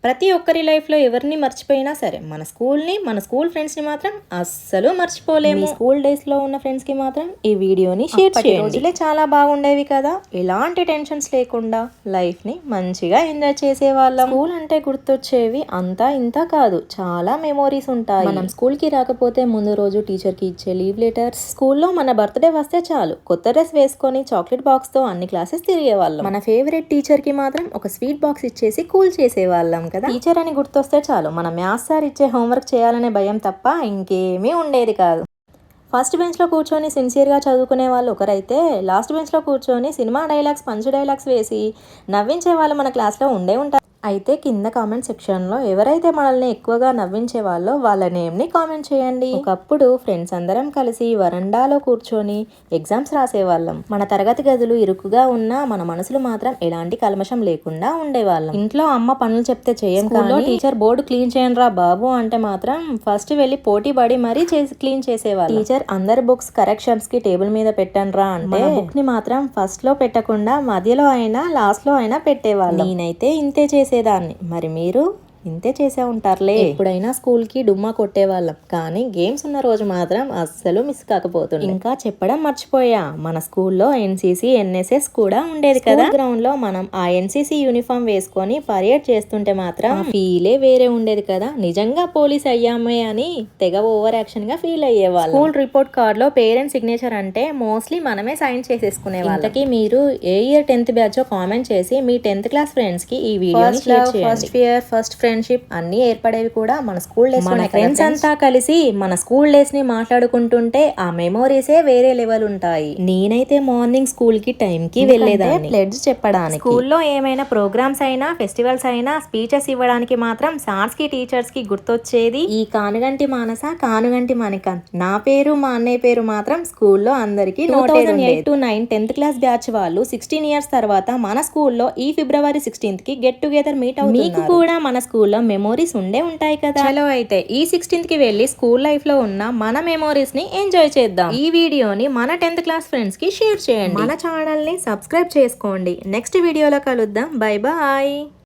ప్రతి ఒక్కరి లైఫ్లో ఎవరిని మర్చిపోయినా సరే మన స్కూల్ని మన స్కూల్ ఫ్రెండ్స్ని మాత్రం అస్సలు మర్చిపోలేము. స్కూల్ డేస్లో ఉన్న ఫ్రెండ్స్కి మాత్రం ఈ వీడియోని షేర్ చేయండి. రోజులే చాలా బాగుండేవి కదా, ఎలాంటి టెన్షన్స్ లేకుండా లైఫ్ని మంచిగా ఎంజాయ్ చేసేవాళ్ళం. స్కూల్ అంటే గుర్తొచ్చేవి అంతా ఇంత కాదు, చాలా మెమోరీస్ ఉంటాయి. మనం స్కూల్కి రాకపోతే ముందు రోజు టీచర్కి ఇచ్చే లీవ్ లెటర్స్, స్కూల్లో మన బర్త్డే వస్తే చాలు కొత్త డ్రెస్ వేసుకొని చాక్లెట్ బాక్స్తో అన్ని క్లాసెస్ తిరిగేవాళ్ళం. మన ఫేవరెట్ టీచర్కి మాత్రం ఒక స్వీట్ బాక్స్ ఇచ్చేసి కూల్ చేసేవాళ్ళం కదా. టీచర్ అని గుర్తొస్తే చాలు మన మ్యాథ్స్ సార్ ఇచ్చే హోంవర్క్ చేయాలనే భయం తప్ప ఇంకేమీ ఉండేది కాదు. ఫస్ట్ బెంచ్లో కూర్చొని సిన్సియర్గా చదువుకునే వాళ్ళు ఒకరైతే, లాస్ట్ బెంచ్లో కూర్చొని సినిమా డైలాగ్స్ పంచ్ డైలాగ్స్ వేసి నవ్వించే వాళ్ళు మన క్లాస్లో ఉంటారు. అయితే కింద కామెంట్ సెక్షన్లో ఎవరైతే మనల్ని ఎక్కువగా నవ్వించే వాళ్ళో వాళ్ళ నేమ్ని కామెంట్ చేయండి. ఒకప్పుడు ఫ్రెండ్స్ అందరం కలిసి వరండాలో కూర్చొని ఎగ్జామ్స్ రాసేవాళ్ళం. మన తరగతి గదులు ఇరుకుగా ఉన్నా మన మనసులు మాత్రం ఎలాంటి కల్మషం లేకుండా ఉండేవాళ్ళం. ఇంట్లో అమ్మ పనులు చెప్తే చేయం, కానీ టీచర్ బోర్డు క్లీన్ చేయండి రా బాబు అంటే మాత్రం ఫస్ట్ వెళ్ళి పోటీ పడి మరీ క్లీన్ చేసేవాళ్ళం. టీచర్ అందరి బుక్స్ కరెక్షన్స్ కి టేబుల్ మీద పెట్టండి రా అంటే బుక్ ని మాత్రం ఫస్ట్ లో పెట్టకుండా మధ్యలో అయినా లాస్ట్ లో అయినా పెట్టేవాళ్ళం. నేనైతే ఇంతే చేసేదాన్ని, మరి మీరు ఇంతే చేసే ఉంటారులే. ఎప్పుడైనా స్కూల్కి డుమ్మా కొట్టేవాళ్ళం, కానీ గేమ్స్ ఉన్న రోజు మాత్రం అస్సలు మిస్ కాకపోతుంది. ఇంకా చెప్పడం మర్చిపోయా, మన స్కూల్లో ఎన్సీసీ ఎన్ఎస్ఎస్ కూడా ఉండేది కదా. గ్రౌండ్ లో మనం ఆ ఎన్సీసీ యూనిఫామ్ వేసుకొని పరేడ్ చేస్తుంటే మాత్రం ఫీలే వేరే ఉండేది కదా. నిజంగా పోలీస్ అయ్యామే అని తెగ ఓవర్ యాక్షన్ గా ఫీల్ అయ్యేవాళ్ళం. స్కూల్ రిపోర్ట్ కార్డ్ లో పేరెంట్స్ సిగ్నేచర్ అంటే మోస్ట్లీ మనమే సైన్ చేసేసుకునే వాళ్ళకి. మీరు ఏ ఇయర్ 10th బ్యాచ్ కామెంట్ చేసి మీ 10th క్లాస్ ఫ్రెండ్స్ కి ఈ వీడియోని షేర్ చేయండి. ఫస్ట్ ఫియర్, ఫస్ట్ ఫ్రెండ్షిప్ అన్ని ఏర్పడేవి కూడా మన స్కూల్ డేస్. మన ఫ్రెండ్స్ అంతా కలిసి మన స్కూల్ డేస్ ని మాట్లాడుకుంటుంటే ఆ మెమోరీసే వేరే లెవెల్ ఉంటాయి. నేనైతే మార్నింగ్ స్కూల్ కి టైం కి వెళ్ళేదాన్ని ప్లెడ్జ్ చెప్పడానికి. స్కూల్లో ఏమైనా ప్రోగ్రామ్స్ అయినా ఫెస్టివల్స్ అయినా స్పీచెస్ ఇవ్వడానికి మాత్రం సార్స్ కి టీచర్స్ కి గుర్తొచ్చేది ఈ కానుగంటి మానస, కానుగంటి మణికాంత్. నా పేరు మా అన్నయ్య పేరు మాత్రం స్కూల్లో అందరికి 2008 to 9 10th క్లాస్ బ్యాచ్ వాళ్ళు 16 years తర్వాత మన స్కూల్లో ఈ February 16th కి గెట్ టుగెదర్ మీట్ అవుతున్నారు. మీకు కూడా మన స్కూల్లో మెమోరీస్ ఉండే ఉంటాయి కదా. చలో అయితే ఈ 16th కి వెళ్ళి స్కూల్ లైఫ్ లో ఉన్న మన మెమోరీస్ ని ఎంజాయ్ చేద్దాం. ఈ వీడియోని మన 10th క్లాస్ ఫ్రెండ్స్ కి షేర్ చేయండి. మన ఛానల్ ని సబ్స్క్రైబ్ చేసుకోండి. నెక్స్ట్ వీడియోలో కలుద్దాం. Bye bye.